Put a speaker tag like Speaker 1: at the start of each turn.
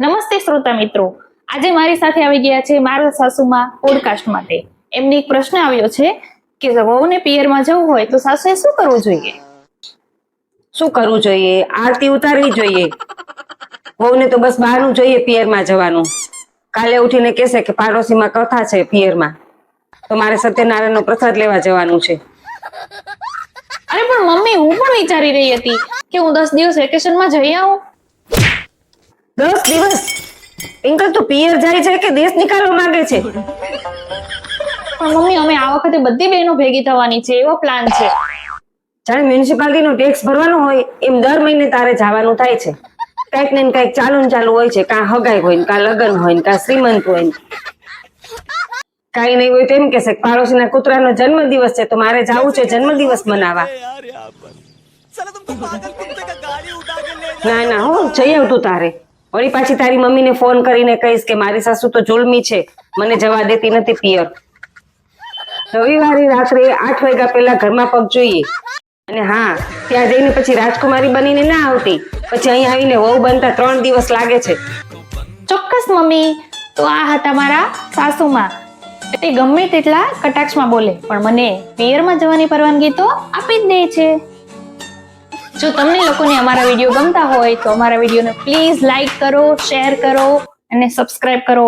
Speaker 1: નમસ્તે શ્રોતા મિત્રો, આજે મારી સાથે આવી ગયા છે મારા સાસુમાં પોડકાસ્ટ માટે. એમને એક પ્રશ્ન આવ્યો છે કે વહુને પિયરમાં જવું હોય તો સાસુએ શું કરવું જોઈએ?
Speaker 2: શું કરવું જોઈએ? આરતી ઉતારવી જોઈએ. વહુને તો બસ બહારનું જોઈએ પિયરમાં જવાનું. કાલે ઉઠીને કહેશે કે પાડોશીમાં કથા છે પિયરમાં, તો મારે સત્યનારાયણનો પ્રસાદ લેવા જવાનું છે.
Speaker 1: અરે પણ મમ્મી, હું પણ વિચારી રહી હતી કે હું 10 દિવસ વેકેશનમાં જઈ આવું.
Speaker 2: 10 દિવસ? પિંકલ, તું પિયર જાય છે કે દેશ નિકાલવા માંગે છે?
Speaker 1: પણ મમ્મી, અમે આ વખતે બધી બહેનો ભેગી થવાની છે, એવો પ્લાન છે.
Speaker 2: જાણે મ્યુનિસિપાલિટીનો ટેક્સ ભરવાનો હોય એમ દર મહિને તારે જવાનું થાય છે. કંઈક ને કંઈક ચાલુ ને ચાલુ હોય છે. કાં હગાઈ હોય ને, કાં લગ્ન હોય ને, કાં શ્રીમંત હોય ને. કાંઈ નહીં હોય તો એમ કહેશે કે પાડોશીના કૂતરાનો જન્મદિવસ છે તો મારે જવું છે જન્મદિવસ મનાવવા. ના ના, હું જઈ આવ તું તારે. વળી પાછી તારી મમ્મીને ફોન કરીને કહીશ કે મારી સાસુ તો જુલમી છે, મને જવા દેતી નથી પિયર. રવિવારે રાત્રે 8 વાગ્યા પહેલા ઘરમાં પગ જોઈએ. અને હા, ત્યાં જઈને પછી રાજકુમારી બનીને ના આવતી, પછી અહીં આવીને વહુ બનતા 3 દિવસ લાગે છે.
Speaker 1: ચોક્કસ મમ્મી. તો આ હતા મારા સાસુમાં. તે ગમે તેટલા કટાક્ષમાં બોલે પણ મને પિયરમાં જવાની પરવાનગી તો આપી જ દે છે. જો તમને લોકોને અમારા વિડીયો ગમતા હોય તો અમારા વિડીયોને પ્લીઝ લાઈક કરો, શેર કરો અને સબસ્ક્રાઇબ કરો.